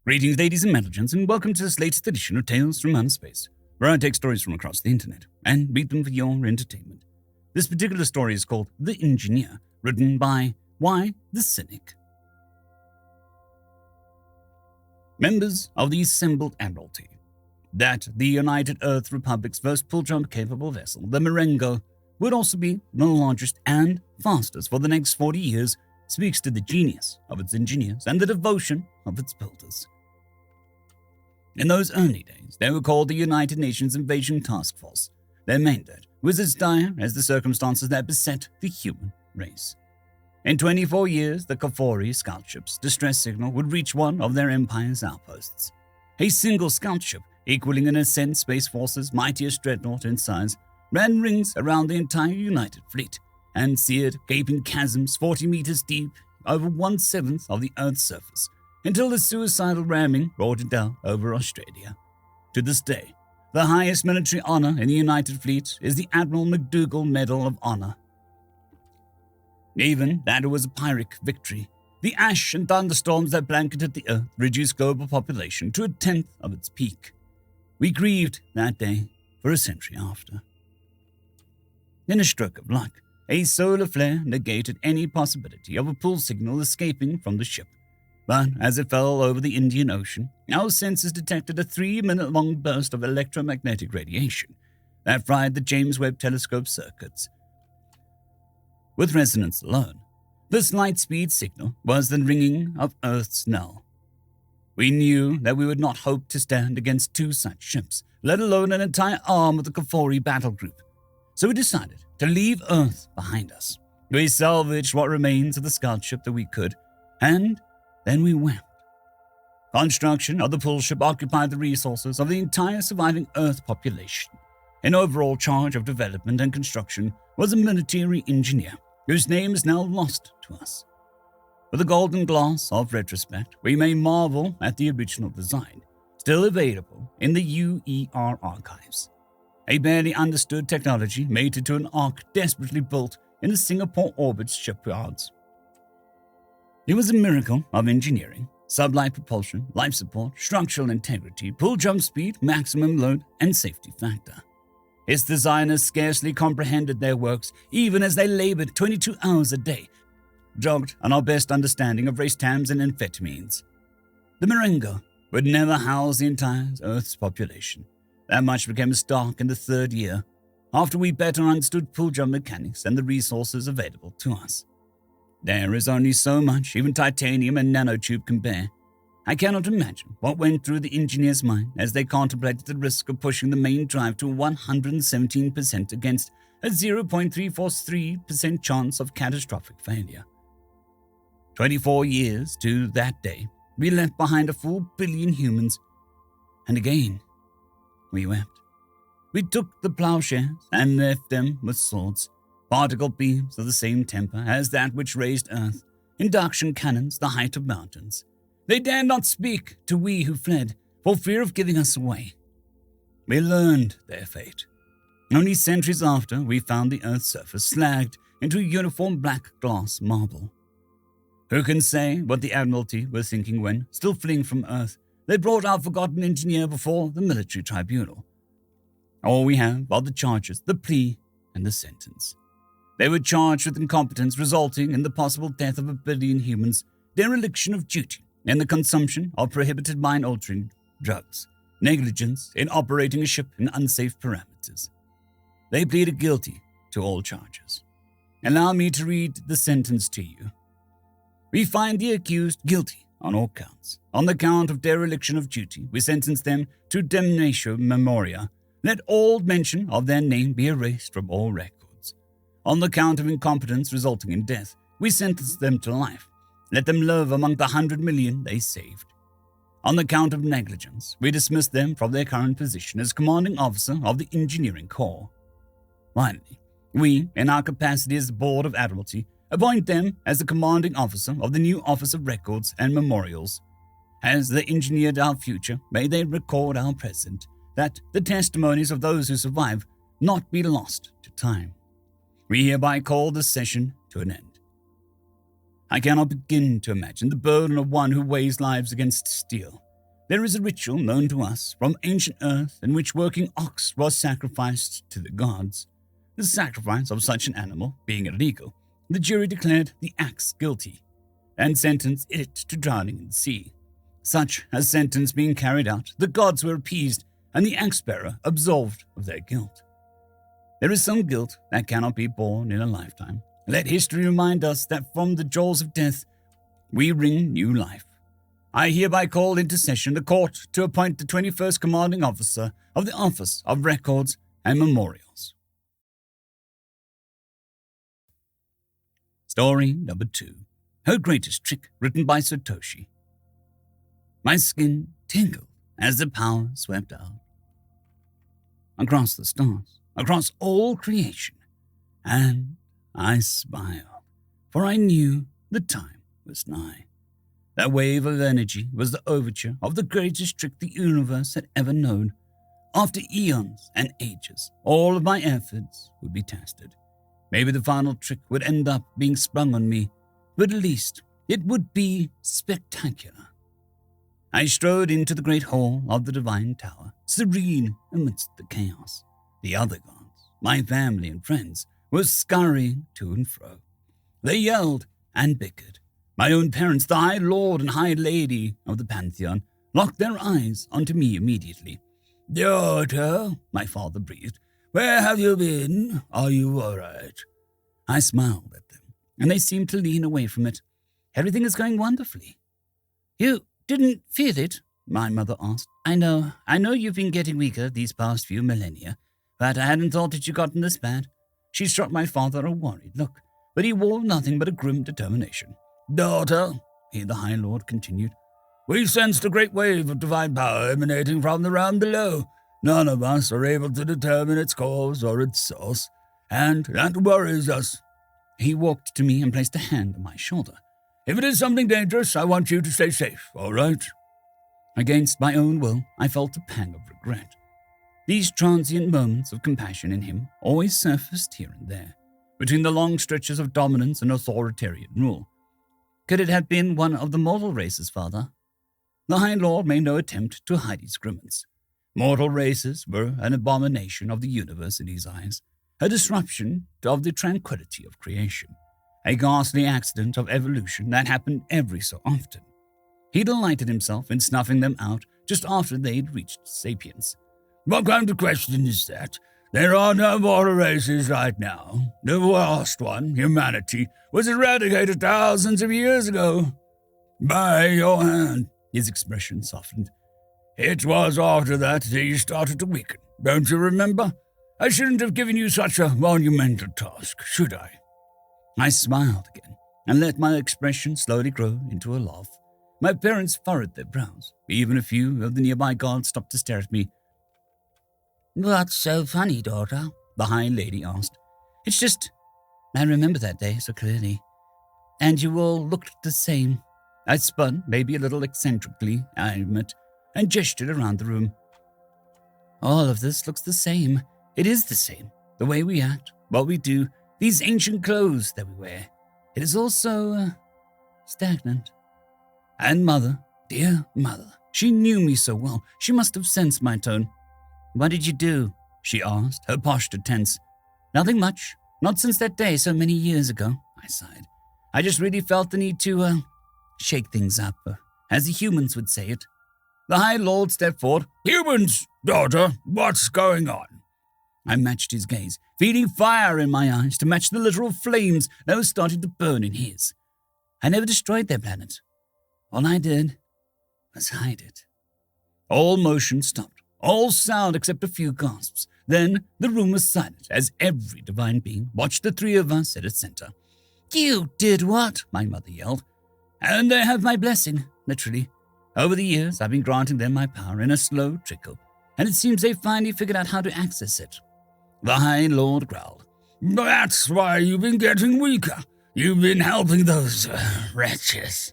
Greetings, ladies and gentlemen, and welcome to this latest edition of Tales from Outer Space, where I take stories from across the internet and read them for your entertainment. This particular story is called The Engineer, written by whythecynic. Members of the assembled Admiralty. That the United Earth Republic's first pull-jump-capable vessel, the Mer-Ka-Ba, would also be the largest and fastest for the next 40 years speaks to the genius of its engineers and the devotion of its builders. In those early days, they were called the United Nations Invasion Task Force. Their mandate was as dire as the circumstances that beset the human race. In 24 years, the Kafori scout ship's distress signal would reach one of their empire's outposts. A single scout ship, equaling an Ascent Space Force's mightiest dreadnought in size, ran rings around the entire United fleet and seared gaping chasms 40 meters deep over 1/7 of the Earth's surface, until the suicidal ramming roared it down over Australia. To this day, the highest military honor in the United Fleet is the Admiral McDougall Medal of Honor. Even that it was a Pyrrhic victory, the ash and thunderstorms that blanketed the Earth reduced global population to 1/10 of its peak. We grieved that day for a century after. In a stroke of luck, a solar flare negated any possibility of a pull signal escaping from the ship. But as it fell over the Indian Ocean, our sensors detected a 3-minute-long burst of electromagnetic radiation that fried the James Webb Telescope circuits. With resonance alone, this light-speed signal was the ringing of Earth's knell. We knew that we would not hope to stand against 2 such ships, let alone an entire arm of the Kafori battle group. So we decided to leave Earth behind us. We salvaged what remains of the scout ship that we could, and then we wept. Construction of the pull ship occupied the resources of the entire surviving Earth population. In overall charge of development and construction was a military engineer, whose name is now lost to us. With the golden glass of retrospect, we may marvel at the original design, still available in the UER archives. A barely understood technology mated to an ark desperately built in the Singapore orbit's shipyards. It was a miracle of engineering: sublight propulsion, life support, structural integrity, pull jump speed, maximum load, and safety factor. Its designers scarcely comprehended their works, even as they labored 22 hours a day, jogged on our best understanding of race terms and amphetamines. The Mer-Ka-Ba would never house the entire Earth's population. That much became stark in the 3rd year, after we better understood pull jump mechanics and the resources available to us. There is only so much even titanium and nanotube can bear. I cannot imagine what went through the engineer's mind as they contemplated the risk of pushing the main drive to 117% against a 0.343% chance of catastrophic failure. 24 years to that day, we left behind a full billion humans, and again, we wept. We took the plowshares and left them with swords, particle beams of the same temper as that which raised Earth, induction cannons the height of mountains. They dared not speak to we who fled, for fear of giving us away. We learned their fate. Only centuries after, we found the Earth's surface slagged into uniform black glass marble. Who can say what the Admiralty were thinking when, still fleeing from Earth, they brought our forgotten engineer before the military tribunal? All we have are the charges, the plea, and the sentence. They were charged with incompetence resulting in the possible death of 1 billion humans, dereliction of duty, and the consumption of prohibited mind-altering drugs, negligence in operating a ship in unsafe parameters. They pleaded guilty to all charges. Allow me to read the sentence to you. We find the accused guilty on all counts. On the count of dereliction of duty, we sentence them to damnatio memoria. Let all mention of their name be erased from all records. On the count of incompetence resulting in death, we sentence them to life. Let them live among the 100 million they saved. On the count of negligence, we dismiss them from their current position as commanding officer of the Engineering Corps. Finally, we, in our capacity as the Board of Admiralty, appoint them as the commanding officer of the new Office of Records and Memorials. As they engineered our future, may they record our present, that the testimonies of those who survive not be lost to time. We hereby call this session to an end. I cannot begin to imagine the burden of one who weighs lives against steel, There is a ritual known to us from ancient Earth in which working ox was sacrificed to the gods. The sacrifice of such an animal being illegal, the jury declared the axe guilty and sentenced it to drowning in the sea. Such a sentence being carried out, the gods were appeased and the axe-bearer absolved of their guilt. There is some guilt that cannot be borne in a lifetime. Let history remind us that from the jaws of death, we wring new life. I hereby call into session the court to appoint the 21st commanding officer of the Office of Records and Memorials. Story number 2. Her Greatest Trick, written by Sirtoshi. My skin tingled as the power swept out. Across the stars, across all creation, and I smiled, for I knew the time was nigh. That wave of energy was the overture of the greatest trick the universe had ever known. After eons and ages, all of my efforts would be tested. Maybe the final trick would end up being sprung on me, but at least it would be spectacular. I strode into the great hall of the Divine Tower, serene amidst the chaos. The other gods, my family and friends, were scurrying to and fro. They yelled and bickered. My own parents, the High Lord and High Lady of the Pantheon, locked their eyes onto me immediately. "Daughter," my father breathed, "where have you been? Are you all right?" I smiled at them, and they seemed to lean away from it. "Everything is going wonderfully." "You didn't feel it?" my mother asked. I know you've been getting weaker these past few millennia, but I hadn't thought that you'd gotten this bad." She struck my father a worried look, but he wore nothing but a grim determination. "Daughter," the High Lord continued, "we sensed a great wave of divine power emanating from the realm below. None of us are able to determine its cause or its source, and that worries us." He walked to me and placed a hand on my shoulder. "If it is something dangerous, I want you to stay safe, all right?" Against my own will, I felt a pang of regret. These transient moments of compassion in him always surfaced here and there, between the long stretches of dominance and authoritarian rule. Could it have been one of the mortal races, father? The High Lord made no attempt to hide his grimace. Mortal races were an abomination of the universe in his eyes, a disruption of the tranquility of creation, a ghastly accident of evolution that happened every so often. He delighted himself in snuffing them out just after they'd reached sapience. "What kind of question is that? There are no mortal races right now. The last one, humanity, was eradicated thousands of years ago. By your hand." His expression softened. "It was after that you started to weaken, don't you remember? I shouldn't have given you such a monumental task, should I?" I smiled again and let my expression slowly grow into a laugh. My parents furrowed their brows. Even a few of the nearby guards stopped to stare at me. "What's so funny, daughter?" the High Lady asked. "It's just, I remember that day so clearly. And you all looked the same." I spun, maybe a little eccentrically, I admit, and gestured around the room. "All of this looks the same. It is the same. The way we act, what we do, these ancient clothes that we wear. It is all so, stagnant. And mother, dear mother, she knew me so well. She must have sensed my tone. "What did you do?" she asked, her posture tense. "Nothing much. Not since that day so many years ago," I sighed. "I just really felt the need to, shake things up, as the humans would say it." The High Lord stepped forward. "Humans, daughter, what's going on?" I matched his gaze, feeding fire in my eyes to match the literal flames that were starting to burn in his. I never destroyed their planet. All I did was hide it. All motion stopped, all sound except a few gasps. Then the room was silent as every divine being watched the three of us at its center. "You did what?" my mother yelled. "And they have my blessing, literally. Over the years, I've been granting them my power in a slow trickle, and it seems they finally figured out how to access it." The High Lord growled. "That's why you've been getting weaker. You've been helping those wretches."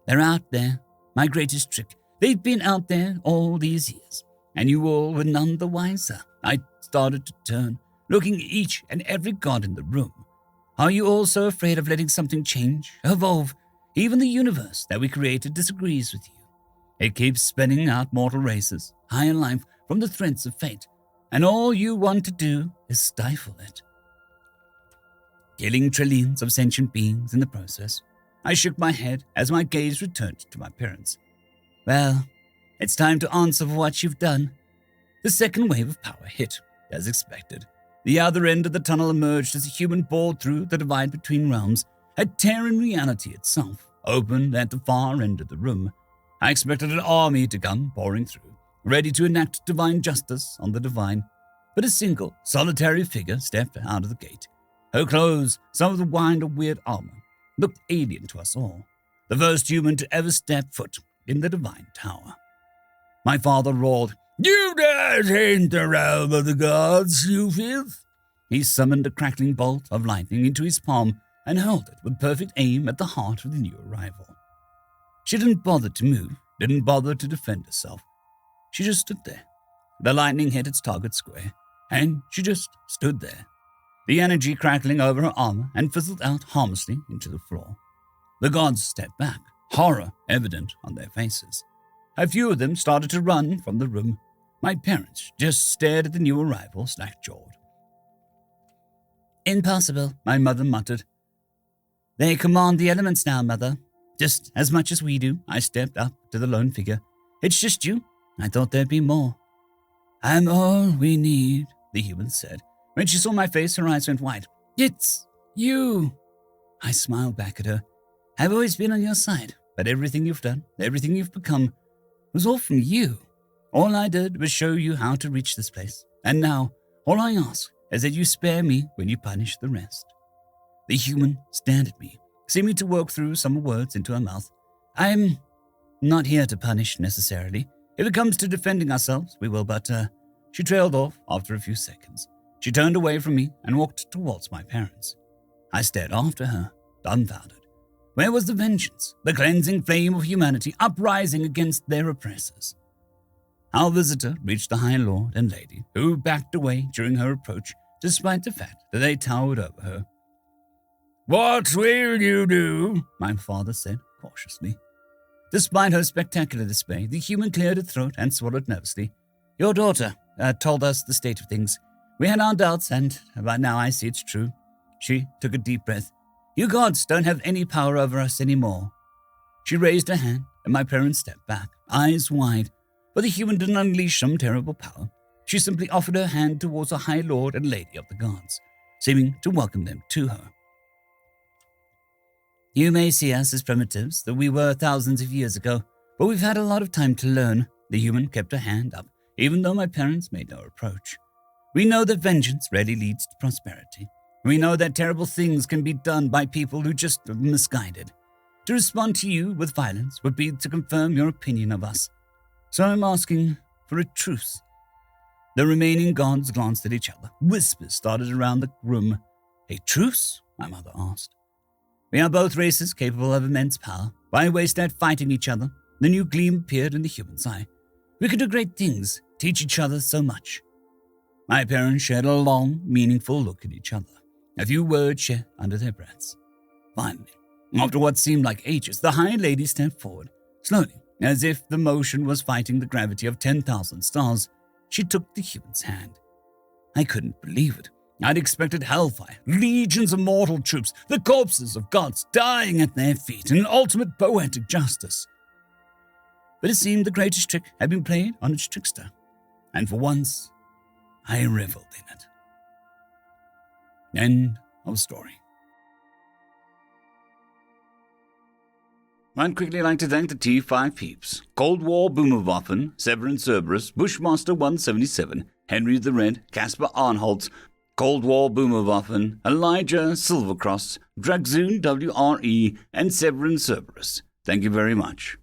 "They're out there, my greatest trick. They've been out there all these years, and you all were none the wiser." I started to turn, looking at each and every god in the room. "Are you all so afraid of letting something change, evolve? Even the universe that we created disagrees with you. It keeps spinning out mortal races, high in life from the threads of fate, and all you want to do is stifle it, killing trillions of sentient beings in the process. I shook my head as my gaze returned to my parents. Well, it's time to answer for what you've done. The second wave of power hit, as expected. The other end of the tunnel emerged as a human bored through the divide between realms, a tear in reality itself, opened at the far end of the room. I expected an army to come pouring through, ready to enact divine justice on the divine, but a single, solitary figure stepped out of the gate. Her clothes, some of the wind of weird armor, looked alien to us all. The first human to ever step foot in the divine tower. My father roared, "You dare taint the realm of the gods, you filth!" He summoned a crackling bolt of lightning into his palm and hurled it with perfect aim at the heart of the new arrival. She didn't bother to move, didn't bother to defend herself. She just stood there. The lightning hit its target square, and she just stood there, the energy crackling over her armor and fizzled out harmlessly into the floor. The gods stepped back, horror evident on their faces. A few of them started to run from the room. My parents just stared at the new arrival, slack-jawed. "Impossible," my mother muttered. "They command the elements now, Mother. Just as much as we do." I stepped up to the lone figure. "It's just you. I thought there'd be more." "I'm all we need," the human said. When she saw my face, her eyes went wide. "It's you." I smiled back at her. "I've always been on your side, but everything you've done, everything you've become, was all from you. All I did was show you how to reach this place, and now all I ask is that you spare me when you punish the rest." The human stared at me, seeming to work through some words into her mouth. "I'm not here to punish, necessarily. If it comes to defending ourselves, we will, but, She trailed off after a few seconds. She turned away from me and walked towards my parents. I stared after her, dumbfounded. Where was the vengeance, the cleansing flame of humanity uprising against their oppressors? Our visitor reached the High Lord and Lady, who backed away during her approach, despite the fact that they towered over her. "What will you do?" my father said cautiously. Despite her spectacular display, the human cleared her throat and swallowed nervously. "Your daughter told us the state of things. We had our doubts, and by now I see it's true." She took a deep breath. "You gods don't have any power over us anymore." She raised her hand, and my parents stepped back, eyes wide. But the human didn't unleash some terrible power. She simply offered her hand towards the High Lord and Lady of the Gods, seeming to welcome them to her. "You may see us as primitives that we were thousands of years ago, but we've had a lot of time to learn." The human kept her hand up, even though my parents made no approach. "We know that vengeance rarely leads to prosperity. We know that terrible things can be done by people who just are misguided. To respond to you with violence would be to confirm your opinion of us. So I'm asking for a truce." The remaining gods glanced at each other. Whispers started around the room. "A truce?" my mother asked. "We are both races capable of immense power. Why waste that fighting each other?" The new gleam appeared in the human's eye. "We could do great things, teach each other so much." My parents shared a long, meaningful look at each other. A few words shared under their breaths. Finally, after what seemed like ages, the High Lady stepped forward. Slowly, as if the motion was fighting the gravity of 10,000 stars, she took the human's hand. I couldn't believe it. I'd expected hellfire, legions of mortal troops, the corpses of gods dying at their feet, and ultimate poetic justice. But it seemed the greatest trick had been played on its trickster, and for once, I reveled in it. End of story. I'd quickly like to thank the T5 peeps: Cold War Boomerwaffen, Severin Cerberus, Bushmaster 177, Henry the Red, Caspar Arnholtz, Cold War Boomerwaffen, Elijah Silvercross, Dragzoon WRE, and Severin Cerberus. Thank you very much.